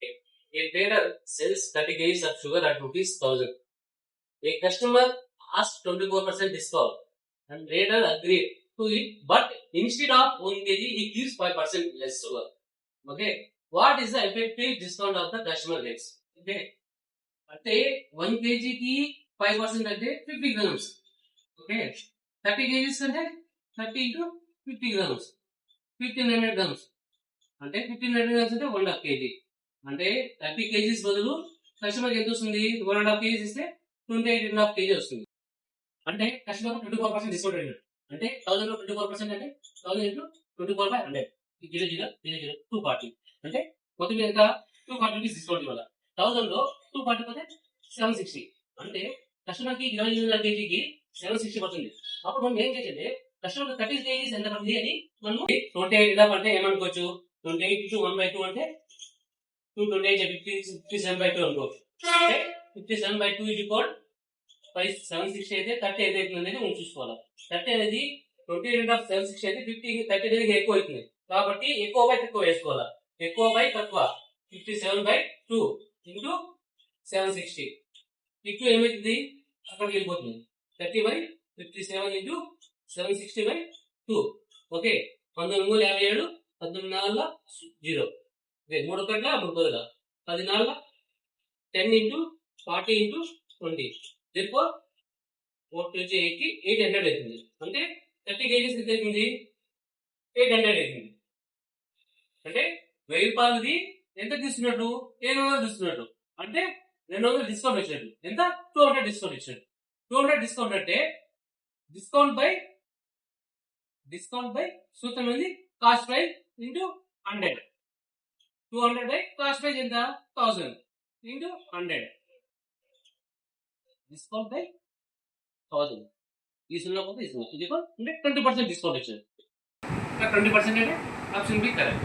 A trader sells 30 kgs of sugar at rupees 1000. A customer asks 24% discount and trader agreed to it, but instead of 1 kg, he gives 5% less sugar. Okay, what is the effective discount of the customer gets? Okay, అంటే 1 kg కి 5% అంటే 50 grams. Okay, 30 kgs అంటే 30 into 50 grams, 1500 grams. అంటే 1500 grams అంటే 1.5 kg. అంటే 30 kgs బదులు customer ఎంత వస్తుంది? 1.5 kgs ఇస్తే 28.5 kg వస్తుంది. అంటే కస్టమర్ 24% డిస్కౌంట్ అడిగాడు. అంటే 1000 లో 24% అంటే 1000 into 24/100, 0.0000 240. అంటే మొత్తం మీద ఎంత? 240 రూపీస్ డిస్కౌంట్ ఇవ్వాలి. 1000 లో 240 పోతే 760. అంటే కస్టమర్ కి 20 kgకి 760 పడుతుంది. అప్పుడు మనం ఏం చేయాలంటే కస్టమర్ 30 kgs ఎంత పడుతుంది అని మనం 28 అంటే ఏమనుకోవచ్చు? 28 into 1/2 అంటే 228 57/2 అనుకోవచ్చు. అంటే 57/2 is equal 760 అయితే 30 అయితే అవుతుంది మనం చూసుకోవాలి. 30 అనేది 20/760 అయితే 50 30 అనేది ఎక్కువ అవుతుంది. కాబట్టి ఎక్కువ బై తక్కువ వేసుకోవాలి. ఎక్కువ బై తక్కువ 57/2 ఇంటూ 760. ఎక్కువ ఏమవుతుంది? అక్కడికి వెళ్ళిపోతుంది. 30/57 ఇంటూ 760/2. ఓకే, 1957 19 0. 3 ఒకట్ల 3 10 10 into 40 into 20. therefore 480 800 అవుతుంది. అంటే 30 kgs ఎంత అవుతుంది? 800 అవుతుంది. అంటే 1000 రూపాయలది ఎంత తీసుకున్నట్టు? 800 తీసుకున్నట్టు. అంటే 200 డిస్కౌంట్ వచ్చినట్టు. ఎంత? 200 డిస్కౌంట్ ఇచ్చినట్టు. 200 డిస్కౌంట్ అంటే డిస్కౌంట్ బై సూత్రం ఏంది? Cost price into 100. 200 by cost price ఎంత? 1000 ఇంటూ 100. Discount by 1000. ఈ సున్నా పోతే ఈ సున్నా. ఇది అంటే 20% డిస్కౌంట్ ఇచ్చారు. 20% అంటే ఆప్షన్ బి కరెక్ట్.